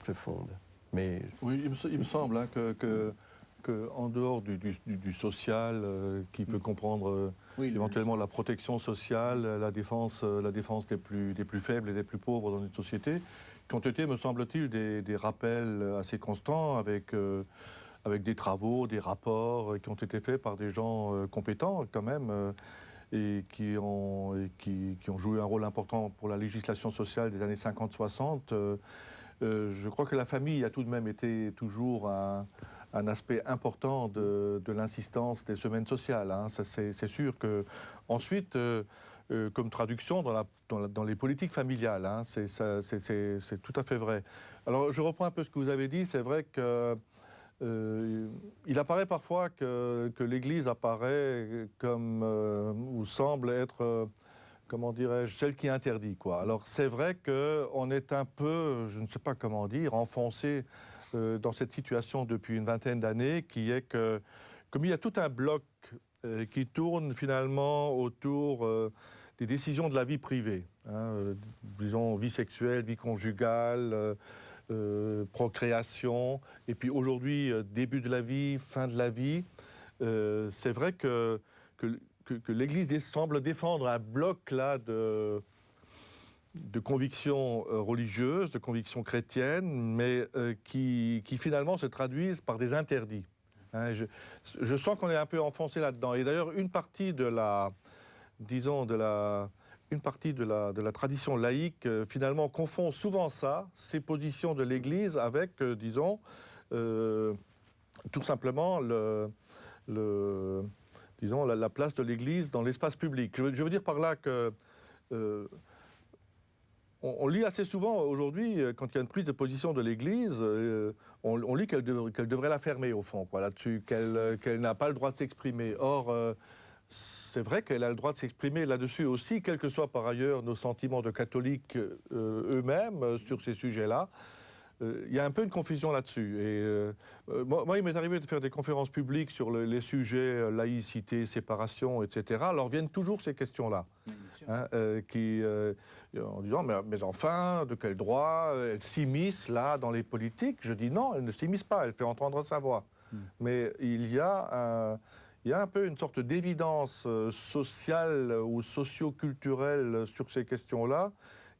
se fondent. Mais oui, il me semble hein, qu'en dehors du social, qui peut comprendre éventuellement la protection sociale, la défense des plus faibles et des plus pauvres dans une société, qui ont été, me semble-t-il, des rappels assez constants avec des travaux, des rapports qui ont été faits par des gens compétents quand même, et qui ont joué un rôle important pour la législation sociale des années 50-60. Je crois que la famille a tout de même été toujours un aspect important de l'insistance des semaines sociales. Hein. C'est sûr que ensuite, comme traduction dans les politiques familiales, hein, c'est tout à fait vrai. Alors, je reprends un peu ce que vous avez dit. C'est vrai que il apparaît parfois que l'Église apparaît comme ou semble être comment dirais-je, celle qui interdit, quoi. Alors, c'est vrai qu'on est un peu, je ne sais pas comment dire, enfoncé dans cette situation depuis une vingtaine d'années, qui est que, comme il y a tout un bloc qui tourne finalement autour des décisions de la vie privée, hein, disons vie sexuelle, vie conjugale, procréation, et puis aujourd'hui, début de la vie, fin de la vie, c'est vrai que l'Église semble défendre un bloc là de convictions religieuses, de convictions chrétiennes, mais qui finalement se traduisent par des interdits. Hein, je sens qu'on est un peu enfoncé là-dedans. Et d'ailleurs, une partie de la une partie de la tradition laïque, finalement, confond souvent ça, ces positions de l'Église, avec, disons, tout simplement disons, la place de l'Église dans l'espace public. Je veux dire par là que on lit assez souvent aujourd'hui, quand il y a une prise de position de l'Église, on lit qu'elle devrait la fermer au fond, là-dessus, qu'elle n'a pas le droit de s'exprimer. Or, c'est vrai qu'elle a le droit de s'exprimer là-dessus aussi, quels que soient par ailleurs nos sentiments de catholiques eux-mêmes sur ces sujets-là. Il y a un peu une confusion là-dessus. Et moi, il m'est arrivé de faire des conférences publiques sur les sujets laïcité, séparation, etc. Alors viennent toujours ces questions-là, en disant mais enfin, de quel droit elle s'immisce là dans les politiques? Je dis non, elle ne s'immisce pas, elle fait entendre sa voix. Mais il y a un peu une sorte d'évidence sociale ou socio-culturelle sur ces questions-là,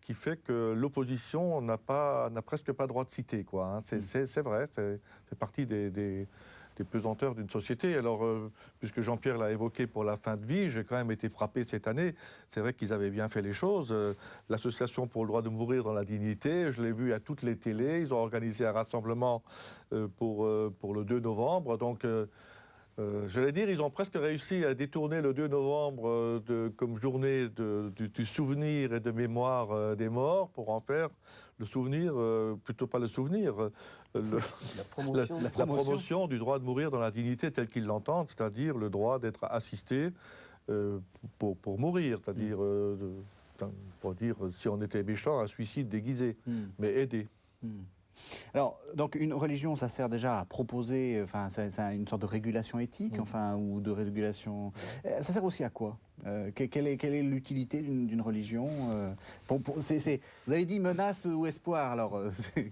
qui fait que l'opposition n'a presque pas droit de citer, quoi. C'est vrai, c'est fait partie des pesanteurs d'une société. Alors, puisque Jean-Pierre l'a évoqué pour la fin de vie, j'ai quand même été frappé cette année. C'est vrai qu'ils avaient bien fait les choses. L'Association pour le droit de mourir dans la dignité, je l'ai vu à toutes les télés. Ils ont organisé un rassemblement pour le 2 novembre. Donc, j'allais dire, ils ont presque réussi à détourner le 2 novembre comme journée du souvenir et de mémoire des morts pour en faire le souvenir, plutôt pas le souvenir, la promotion du droit de mourir dans la dignité telle qu'ils l'entendent, c'est-à-dire le droit d'être assisté pour mourir, c'est-à-dire, pour dire, si on était méchant, un suicide déguisé, mais aider. Alors, donc une religion, ça sert déjà à proposer, enfin, c'est une sorte de régulation éthique, enfin, ou de régulation. Ça sert aussi à quoi? Quelle est l'utilité d'une religion? Vous avez dit menace ou espoir, alors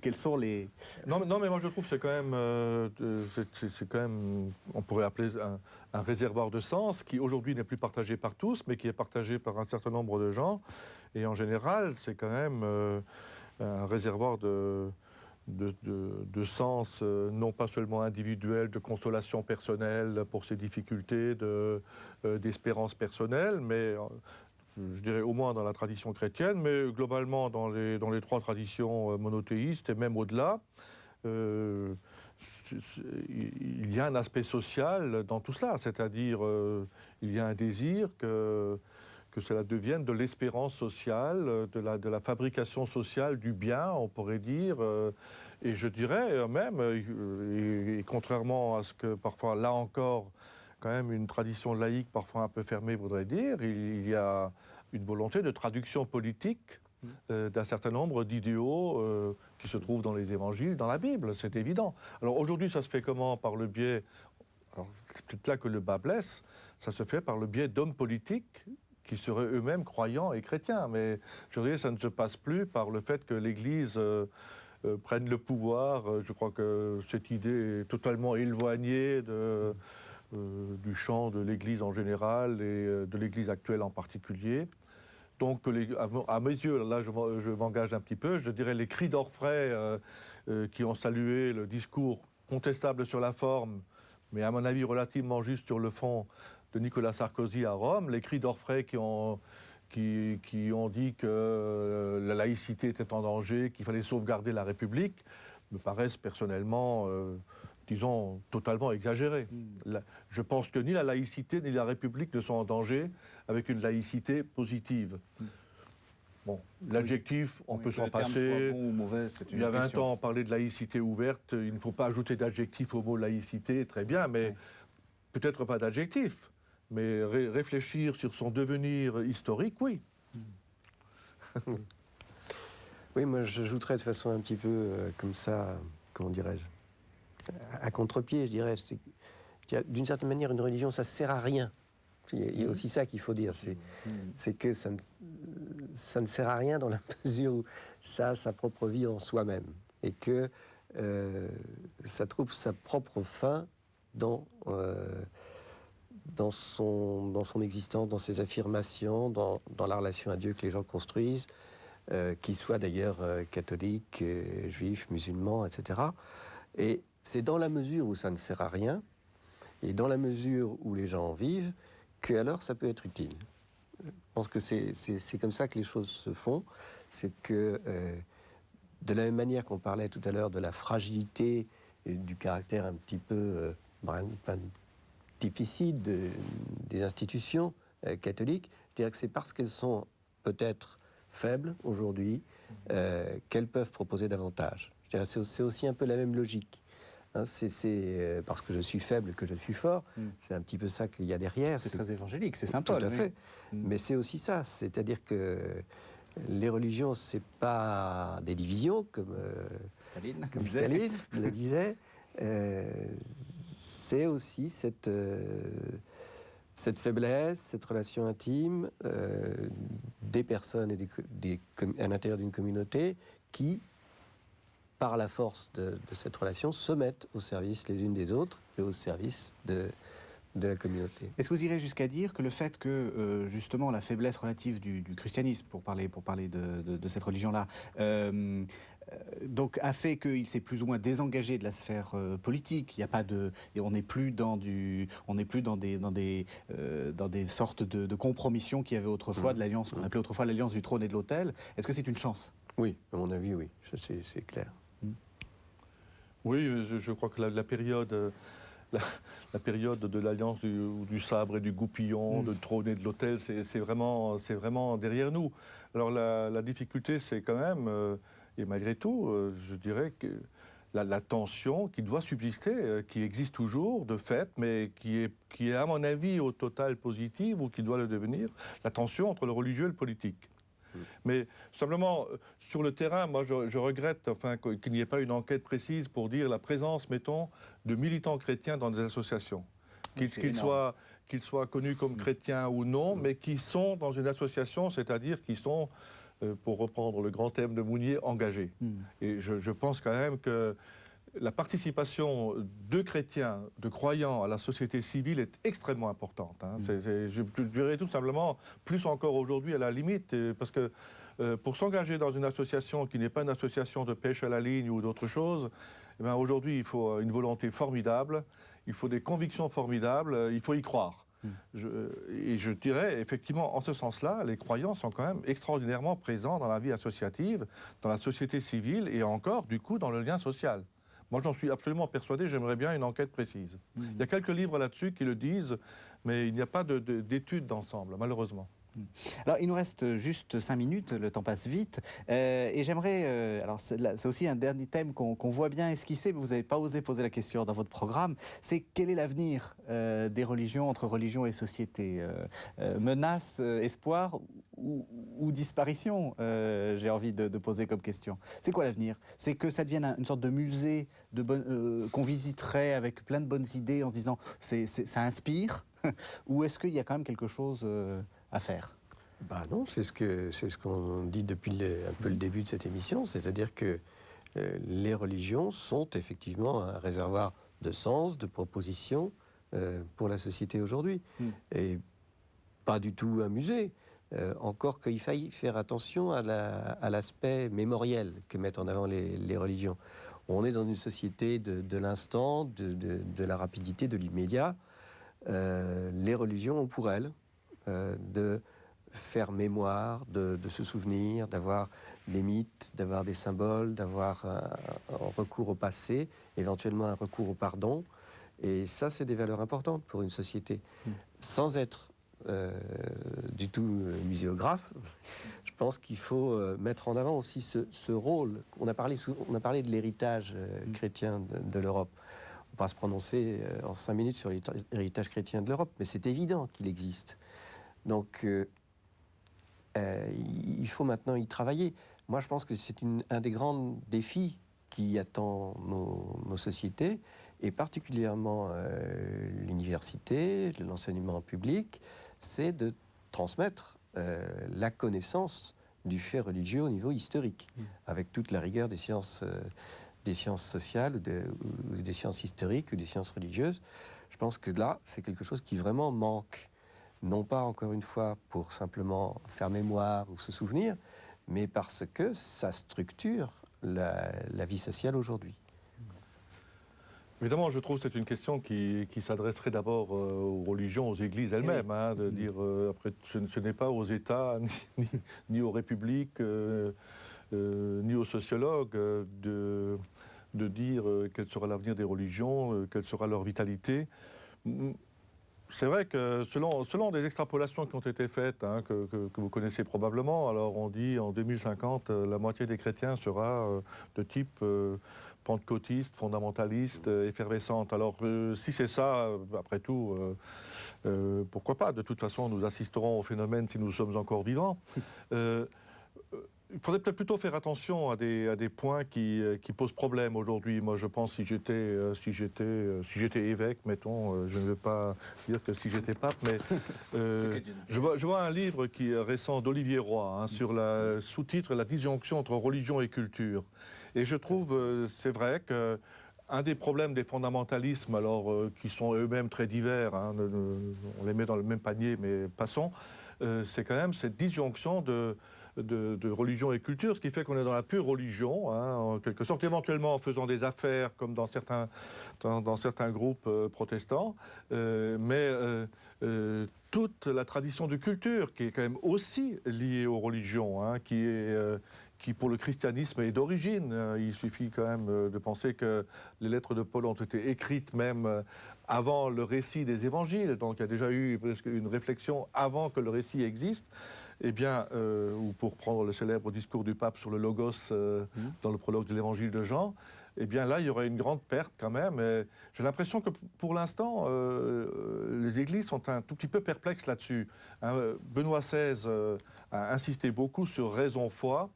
quels sont les... Non, mais moi je trouve que c'est quand même, on pourrait appeler un réservoir de sens qui aujourd'hui n'est plus partagé par tous, mais qui est partagé par un certain nombre de gens. Et en général, c'est quand même un réservoir de sens, non pas seulement individuel, de consolation personnelle pour ses difficultés, d'espérance personnelle, mais je dirais au moins dans la tradition chrétienne, mais globalement dans les 3 traditions monothéistes et même au-delà. Il y a un aspect social dans tout cela, c'est-à-dire il y a un désir que cela devienne de l'espérance sociale, de la fabrication sociale du bien, on pourrait dire. Et je dirais même, et contrairement à ce que parfois, là encore, quand même une tradition laïque parfois un peu fermée voudrait dire, il y a une volonté de traduction politique d'un certain nombre d'idéaux qui se trouvent dans les évangiles, dans la Bible, c'est évident. Alors aujourd'hui, ça se fait comment? Par le biais, alors c'est peut-être là que le bas blesse, ça se fait par le biais d'hommes politiques qui seraient eux-mêmes croyants et chrétiens. Mais je dirais, ça ne se passe plus par le fait que l'Église prenne le pouvoir. Je crois que cette idée est totalement éloignée du champ de l'Église en général et de l'Église actuelle en particulier. Donc, à mes yeux, là je m'engage un petit peu, je dirais les cris d'orfraie qui ont salué le discours contestable sur la forme, mais à mon avis relativement juste sur le fond, de Nicolas Sarkozy à Rome, les cris d'orfraie qui ont dit que la laïcité était en danger, qu'il fallait sauvegarder la République, me paraissent personnellement, disons, totalement exagérés. Je pense que ni la laïcité ni la République ne sont en danger avec une laïcité positive. Bon, l'adjectif, on peut s'en passer. Bon ou mauvais, il y a 20 ans, on parlait de laïcité ouverte. Il ne faut pas ajouter d'adjectif au mot laïcité, très bien, mais peut-être pas d'adjectif. Mais réfléchir sur son devenir historique, oui. Oui, moi j'ajouterais de façon un petit peu comme ça, comment dirais-je, à contre-pied, je dirais. D'une certaine manière, une religion, ça ne sert à rien. Il y a aussi ça qu'il faut dire, c'est que ça ne sert à rien dans la mesure où ça a sa propre vie en soi-même. Et que ça trouve sa propre fin dans son existence, dans ses affirmations, dans la relation à Dieu que les gens construisent, qu'ils soient d'ailleurs catholiques, juifs, musulmans, etc. Et c'est dans la mesure où ça ne sert à rien, et dans la mesure où les gens en vivent, que alors ça peut être utile. Je pense que c'est comme ça que les choses se font. C'est que, de la même manière qu'on parlait tout à l'heure de la fragilité et du caractère un petit peu difficile des institutions catholiques, je dirais que c'est parce qu'elles sont peut-être faibles aujourd'hui qu'elles peuvent proposer davantage. Je dirais que c'est aussi un peu la même logique. Hein, c'est parce que je suis faible que je suis fort. C'est un petit peu ça qu'il y a derrière. C'est très évangélique, c'est sympa. Tout à fait. Mais c'est aussi ça. C'est-à-dire que les religions, c'est pas des divisions, comme Staline le disait. C'est aussi cette faiblesse, cette relation intime des personnes à l'intérieur d'une communauté qui, par la force de cette relation, se mettent au service les unes des autres et au service de la communauté. Est-ce que vous irez jusqu'à dire que le fait que, justement, la faiblesse relative du christianisme, pour parler de cette religion-là, donc a fait qu'il s'est plus ou moins désengagé de la sphère politique. Il y a pas de, et on n'est plus dans des sortes de compromissions qu'il y avait autrefois, de l'alliance qu'on appelait autrefois l'alliance du trône et de l'autel. Est-ce que c'est une chance? Oui, à mon avis, oui, c'est clair. Oui, je crois que la période de l'alliance du sabre et du goupillon, du trône et de l'autel, c'est vraiment derrière nous. Alors la difficulté, c'est quand même, et malgré tout, je dirais que la tension qui doit subsister, qui existe toujours de fait, mais qui est à mon avis au total positive ou qui doit le devenir, la tension entre le religieux et le politique. Mais simplement, sur le terrain, moi je regrette qu'il n'y ait pas une enquête précise pour dire la présence, mettons, de militants chrétiens dans des associations. Qu'ils soient connus comme chrétiens ou non, mais qui sont dans une association, c'est-à-dire qui sont, pour reprendre le grand thème de Mounier, engagés. Et je pense quand même que la participation de chrétiens, de croyants à la société civile est extrêmement importante. Hein. Je dirais tout simplement, plus encore aujourd'hui à la limite, parce que pour s'engager dans une association qui n'est pas une association de pêche à la ligne ou d'autre chose, eh bien, aujourd'hui il faut une volonté formidable, il faut des convictions formidables, il faut y croire. Et je dirais, effectivement, en ce sens-là, les croyants sont quand même extraordinairement présents dans la vie associative, dans la société civile et encore, du coup, dans le lien social. Moi, j'en suis absolument persuadé, j'aimerais bien une enquête précise. Il y a quelques livres là-dessus qui le disent, mais il n'y a pas d'études d'ensemble, malheureusement. Alors, il nous reste juste 5 minutes, le temps passe vite, et j'aimerais, alors c'est aussi un dernier thème qu'on voit bien esquissé, mais vous n'avez pas osé poser la question dans votre programme, c'est quel est l'avenir des religions, entre religion et société? Menace, espoir ou disparition, j'ai envie de poser comme question. C'est quoi l'avenir? C'est que ça devienne une sorte de musée qu'on visiterait avec plein de bonnes idées en se disant ça inspire, ou est-ce qu'il y a quand même quelque chose à faire? Bah non, c'est ce qu'on dit depuis un peu le début de cette émission, c'est-à-dire que les religions sont effectivement un réservoir de sens, de propositions pour la société aujourd'hui. Et pas du tout un musée. Encore qu'il faille faire attention à l'aspect mémoriel que mettent en avant les religions. On est dans une société de l'instant, de la rapidité, de l'immédiat. Les religions ont pour elles de faire mémoire, de se souvenir, d'avoir des mythes, d'avoir des symboles, d'avoir un recours au passé, éventuellement un recours au pardon. Et ça, c'est des valeurs importantes pour une société. Sans être du tout muséographe, je pense qu'il faut mettre en avant aussi ce rôle. On a parlé de l'héritage chrétien de l'Europe. On ne va pas se prononcer en 5 minutes sur l'héritage chrétien de l'Europe, mais c'est évident qu'il existe. Donc, il faut maintenant y travailler. Moi, je pense que c'est un des grands défis qui attend nos sociétés, et particulièrement l'université, l'enseignement public, c'est de transmettre la connaissance du fait religieux au niveau historique, avec toute la rigueur des sciences sociales, ou des sciences historiques, ou des sciences religieuses. Je pense que là, c'est quelque chose qui vraiment manque. Non pas, encore une fois, pour simplement faire mémoire ou se souvenir, mais parce que ça structure la vie sociale aujourd'hui. Évidemment, je trouve que c'est une question qui s'adresserait d'abord aux religions, aux églises elles-mêmes, hein, de dire, après, ce n'est pas aux États, ni aux républiques, ni aux sociologues de dire quel sera l'avenir des religions, quelle sera leur vitalité. C'est vrai que selon des extrapolations qui ont été faites, hein, que vous connaissez probablement, alors on dit en 2050, la moitié des chrétiens sera de type pentecôtiste, fondamentaliste, effervescente. Alors si c'est ça, après tout, pourquoi pas? De toute façon, nous assisterons au phénomène si nous sommes encore vivants. Il faudrait peut-être plutôt faire attention à des points qui posent problème aujourd'hui. Moi, je pense si j'étais évêque, mettons, je ne veux pas dire que si j'étais pape, mais je vois un livre qui est récent d'Olivier Roy, hein, sur la sous-titre « La disjonction entre religion et culture ». Et je trouve, c'est vrai que un des problèmes des fondamentalismes, alors qui sont eux-mêmes très divers, hein, on les met dans le même panier, mais passons, c'est quand même cette disjonction de religion et culture, ce qui fait qu'on est dans la pure religion, hein, en quelque sorte, éventuellement en faisant des affaires, comme dans certains groupes protestants, mais toute la tradition de culture, qui est quand même aussi liée aux religions, hein, qui pour le christianisme est d'origine. Il suffit quand même de penser que les lettres de Paul ont été écrites même avant le récit des évangiles, donc il y a déjà eu presque une réflexion avant que le récit existe. Eh bien, ou pour prendre le célèbre discours du pape sur le Logos dans le prologue de l'évangile de Jean, eh bien là, il y aurait une grande perte quand même. J'ai l'impression que pour l'instant, les églises sont un tout petit peu perplexes là-dessus. Hein, Benoît XVI a insisté beaucoup sur raison-foi.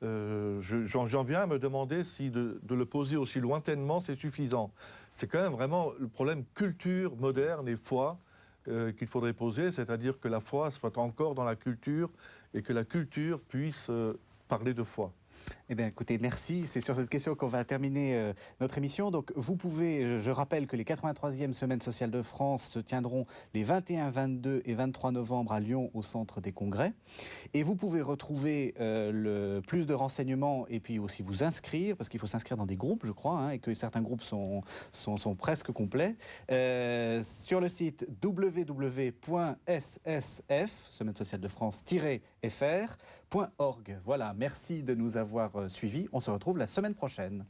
J'en viens à me demander si de le poser aussi lointainement, c'est suffisant. C'est quand même vraiment le problème culture moderne et foi qu'il faudrait poser, c'est-à-dire que la foi soit encore dans la culture et que la culture puisse parler de foi. Eh bien, écoutez, merci. C'est sur cette question qu'on va terminer notre émission. Donc, vous pouvez, je rappelle que les 83e Semaines sociales de France se tiendront les 21, 22 et 23 novembre à Lyon, au Centre des Congrès. Et vous pouvez retrouver plus de renseignements et puis aussi vous inscrire, parce qu'il faut s'inscrire dans des groupes, je crois, hein, et que certains groupes sont presque complets, sur le site www.ssf, Semaine sociale de France-fr.org. Voilà, merci de nous avoir suivis. On se retrouve la semaine prochaine.